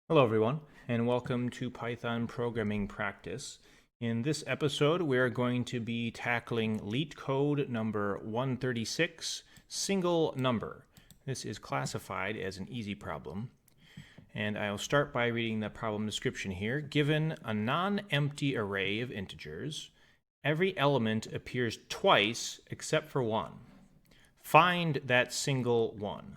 Hello everyone, and welcome to Python Programming Practice. In this episode, we are going to be tackling LeetCode number 136, Single Number. This is classified as an easy problem. And I'll start by reading the problem description here. Given a non-empty array of integers, every element appears twice except for one. Find that single one.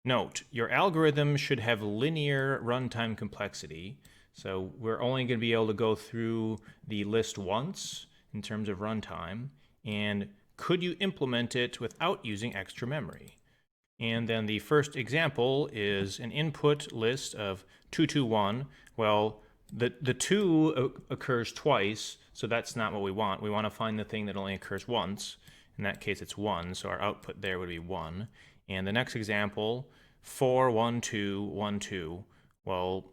Note, your algorithm should have linear runtime complexity, so we're only going to be able to go through the list once in terms of runtime, and could you implement it without using extra memory? And then the first example is an input list of 221. Well, the 2 occurs twice, so that's not what we want. We want to find the thing that only occurs once. In that case, it's 1, so our output there would be 1. And the next example, 4, 1, 2, 1, 2. Well,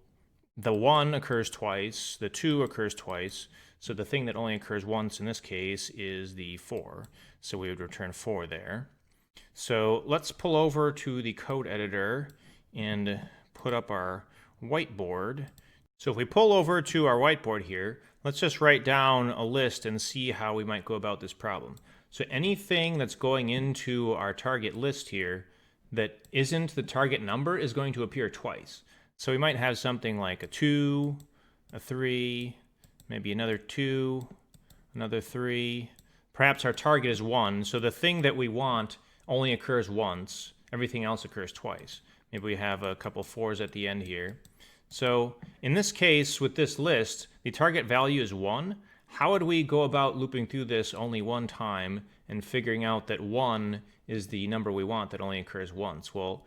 the 1 occurs twice, the 2 occurs twice, so the thing that only occurs once in this case is the 4. So we would return 4 there. So let's pull over to the code editor and put up our whiteboard. So if we pull over to our whiteboard here, let's just write down a list and see how we might go about this problem. So anything that's going into our target list here that isn't the target number is going to appear twice. So we might have something like a 2, a 3, maybe another 2, another 3. Perhaps our target is 1, so the thing that we want only occurs once. Everything else occurs twice. Maybe we have a couple 4s at the end here. So in this case, with this list, the target value is 1. How would we go about looping through this only one time and figuring out that 1 is the number we want that only occurs once? Well,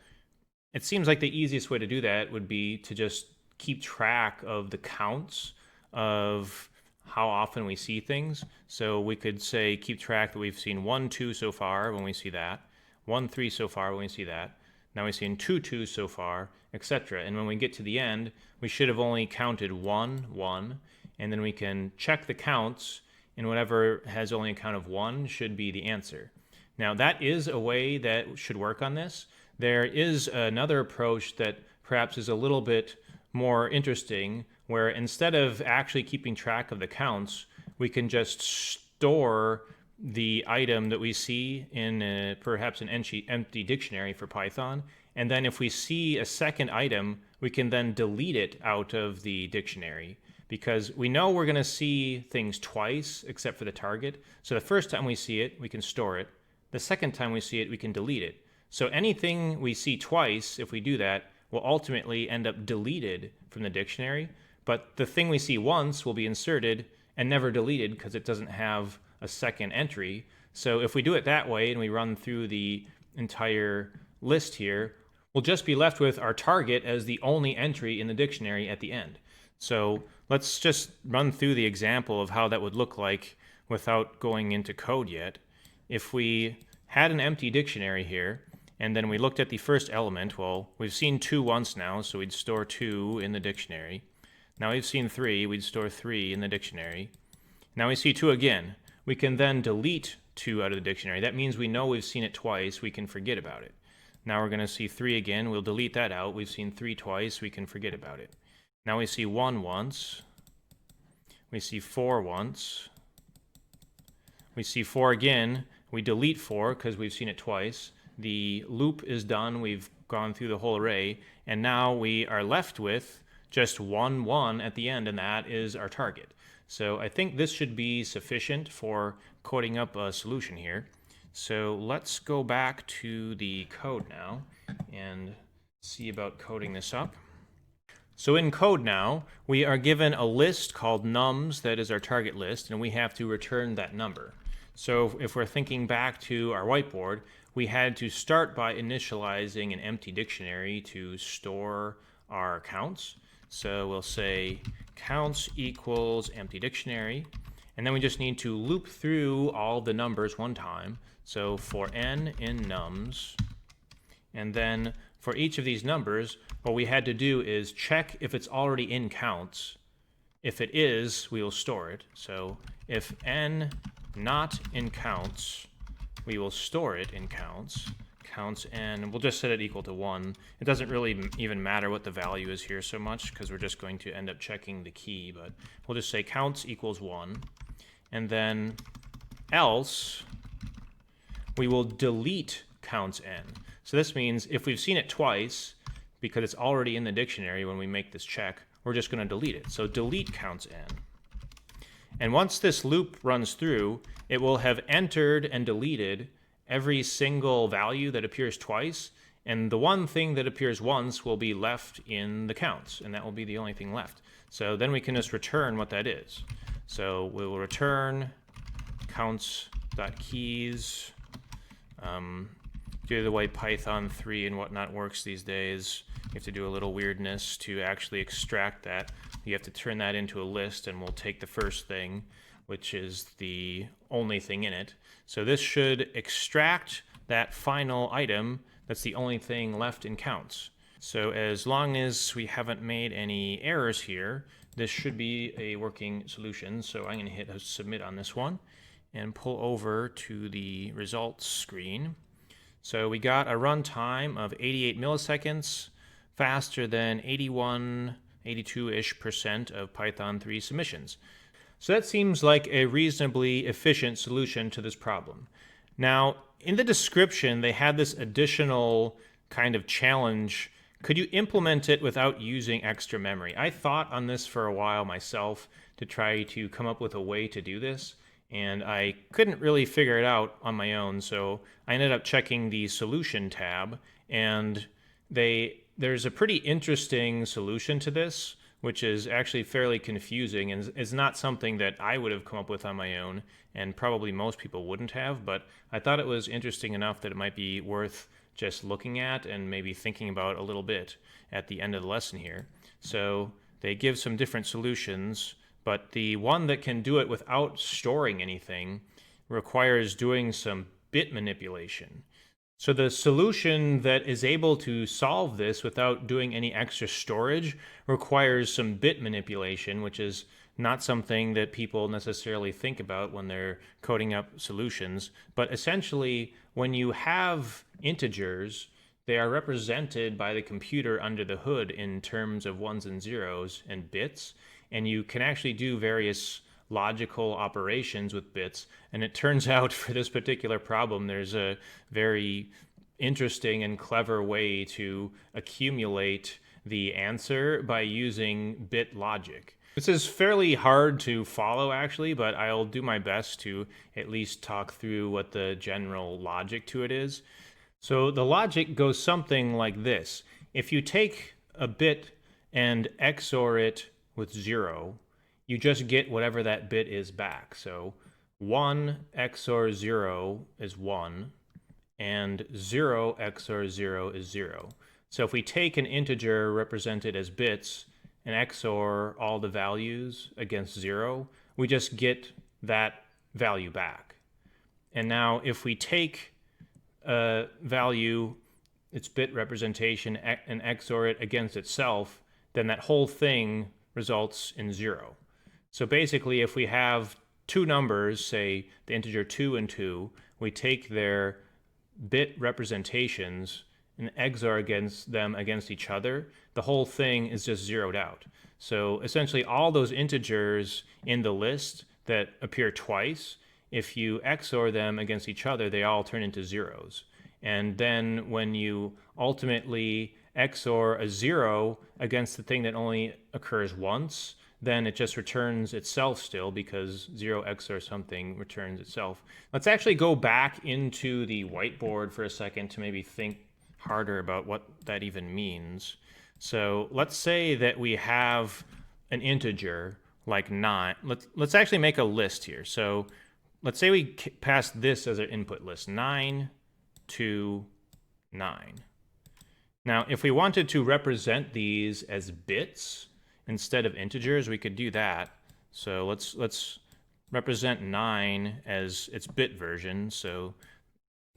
it seems like the easiest way to do that would be to just keep track of the counts of how often we see things. So we could say keep track that we've seen 1, 2 so far when we see that, 1, 3 so far when we see that. Now we've seen 2, 2 so far, etc. And when we get to the end, we should have only counted 1, 1. And then we can check the counts, and whatever has only a count of 1 should be the answer. Now that is a way that should work on this. There is another approach that perhaps is a little bit more interesting, where instead of actually keeping track of the counts, we can just store the item that we see in perhaps an empty dictionary for Python. And then if we see a second item, we can then delete it out of the dictionary, because we know we're going to see things twice except for the target. So the first time we see it, we can store it. The second time we see it, we can delete it. So anything we see twice, if we do that, will ultimately end up deleted from the dictionary. But the thing we see once will be inserted and never deleted because it doesn't have a second entry. So if we do it that way and we run through the entire list here, we'll just be left with our target as the only entry in the dictionary at the end. So let's just run through the example of how that would look like without going into code yet. If we had an empty dictionary here, and then we looked at the first element, well, we've seen 2 once now, so we'd store 2 in the dictionary. Now we've seen 3, we'd store 3 in the dictionary. Now we see 2 again. We can then delete 2 out of the dictionary. That means we know we've seen it twice, we can forget about it. Now we're going to see 3 again, we'll delete that out. We've seen 3 twice, we can forget about it. Now we see 1 once, we see 4 once, we see 4 again, we delete 4 because we've seen it twice. The loop is done, we've gone through the whole array, and now we are left with just 1, 1 at the end, and that is our target. So I think this should be sufficient for coding up a solution here. So let's go back to the code now and see about coding this up. So in code now, we are given a list called nums that is our target list, and we have to return that number. So if we're thinking back to our whiteboard, we had to start by initializing an empty dictionary to store our counts. So we'll say counts equals empty dictionary, and then we just need to loop through all the numbers one time. So for n in nums, and then for each of these numbers, what we had to do is check if it's already in counts. If it is, we will store it. So if n not in counts, we will store it in counts. counts n. We'll just set it equal to 1. It doesn't really even matter what the value is here so much because we're just going to end up checking the key, but we'll just say counts equals 1. And then else, we will delete counts n. So this means if we've seen it twice, because it's already in the dictionary when we make this check, we're just going to delete it. So delete counts n. And once this loop runs through, it will have entered and deleted every single value that appears twice, and the one thing that appears once will be left in the counts, and that will be the only thing left. So then we can just return what that is. So we will return counts.keys. Due to the way Python 3 and whatnot works these days, you have to do a little weirdness to actually extract that. You have to turn that into a list, and we'll take the first thing, which is the only thing in it. So this should extract that final item that's the only thing left in counts. So as long as we haven't made any errors here, this should be a working solution. So I'm going to hit submit on this one and pull over to the results screen. So we got a runtime of 88 milliseconds, faster than 82-ish% of Python 3 submissions. So that seems like a reasonably efficient solution to this problem. Now, in the description, they had this additional kind of challenge. Could you implement it without using extra memory? I thought on this for a while myself to try to come up with a way to do this, and I couldn't really figure it out on my own, so I ended up checking the solution tab, and there's a pretty interesting solution to this, which is actually fairly confusing and is not something that I would have come up with on my own, and probably most people wouldn't have, but I thought it was interesting enough that it might be worth just looking at and maybe thinking about a little bit at the end of the lesson here. So they give some different solutions, but the one that can do it without storing anything requires doing some bit manipulation. So the solution that is able to solve this without doing any extra storage requires some bit manipulation, which is not something that people necessarily think about when they're coding up solutions. But essentially, when you have integers, they are represented by the computer under the hood in terms of ones and zeros and bits, and you can actually do various logical operations with bits. And it turns out for this particular problem, there's a very interesting and clever way to accumulate the answer by using bit logic. This is fairly hard to follow actually, but I'll do my best to at least talk through what the general logic to it is. So the logic goes something like this. If you take a bit and XOR it with 0, you just get whatever that bit is back. So 1 XOR 0 is 1, and 0 XOR 0 is 0. So if we take an integer represented as bits and XOR all the values against 0, we just get that value back. And now if we take a value, its bit representation, and XOR it against itself, then that whole thing results in 0. So basically, if we have two numbers, say the integer 2 and 2, we take their bit representations and XOR against each other, the whole thing is just zeroed out. So essentially all those integers in the list that appear twice, if you XOR them against each other, they all turn into zeros. And then when you ultimately XOR a 0 against the thing that only occurs once, then it just returns itself still, because 0 XOR something returns itself. Let's actually go back into the whiteboard for a second to maybe think harder about what that even means. So let's say that we have an integer like 9. Let's actually make a list here. So let's say we pass this as our input list, 9 to 9. Now, if we wanted to represent these as bits instead of integers, we could do that. So let's represent 9 as its bit version. So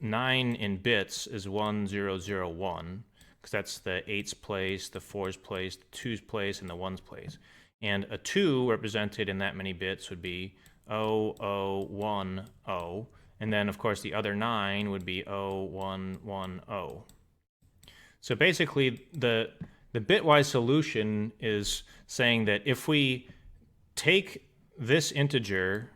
9 in bits is 1001, because that's the 8's place, the 4's place, the 2's place, and the 1's place. And a 2 represented in that many bits would be 0010, and then of course the other 9 would be 0, 1, 1, 0. So basically the bitwise solution is saying that if we take this integer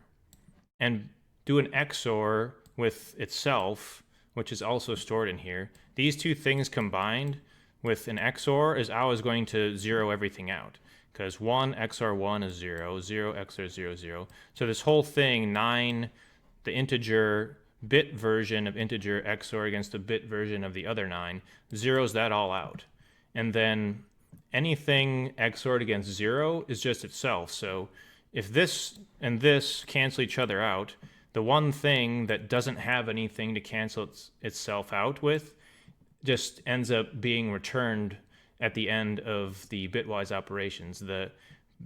and do an XOR with itself, which is also stored in here, these two things combined with an XOR is always going to zero everything out, because 1 XOR 1 is 0, 0 XOR 0, 0. So this whole thing, 9, the integer bit version of integer XOR against the bit version of the other 9, zeroes that all out. And then anything XORed against 0 is just itself. So if this and this cancel each other out, the one thing that doesn't have anything to cancel itself out with just ends up being returned at the end of the bitwise operations. The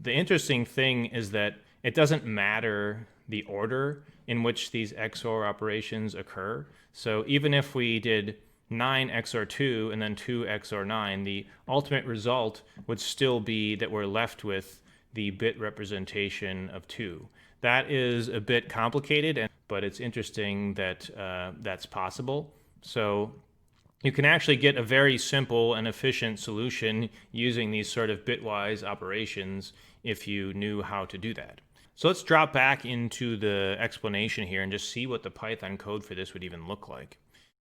interesting thing is that it doesn't matter the order in which these XOR operations occur. So even if we did 9 XOR 2 and then 2 XOR 9, the ultimate result would still be that we're left with the bit representation of 2. That is a bit complicated, but it's interesting that that's possible. So you can actually get a very simple and efficient solution using these sort of bitwise operations if you knew how to do that. So let's drop back into the explanation here and just see what the Python code for this would even look like.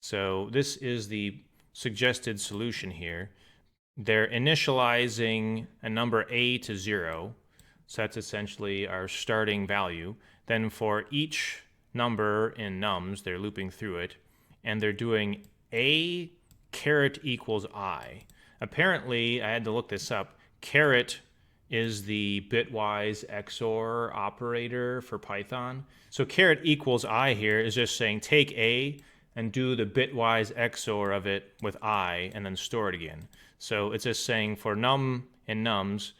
So this is the suggested solution here. They're initializing a number a to 0. So that's essentially our starting value. Then for each number in nums, they're looping through it, and they're doing a caret equals I. Apparently, I had to look this up, caret is the bitwise XOR operator for Python. So caret equals I here is just saying take a and do the bitwise XOR of it with I and then store it again. So it's just saying for num and nums,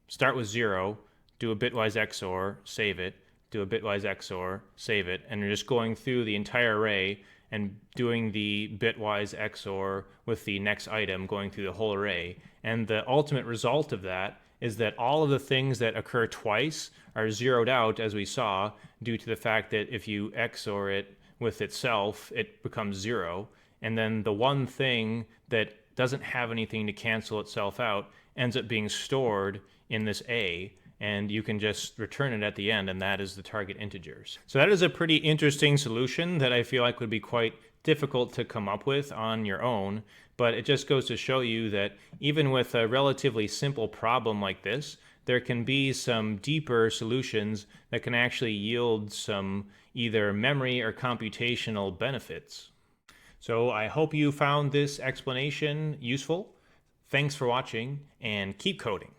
start with 0, do a bitwise XOR, save it, do a bitwise XOR, save it, and you're just going through the entire array and doing the bitwise XOR with the next item, going through the whole array. And the ultimate result of that is that all of the things that occur twice are zeroed out, as we saw, due to the fact that if you XOR it with itself, it becomes 0. And then the one thing that doesn't have anything to cancel itself out ends up being stored in this A, and you can just return it at the end, and that is the target integers. So that is a pretty interesting solution that I feel like would be quite difficult to come up with on your own, but it just goes to show you that even with a relatively simple problem like this, there can be some deeper solutions that can actually yield some either memory or computational benefits. So I hope you found this explanation useful. Thanks for watching, and keep coding.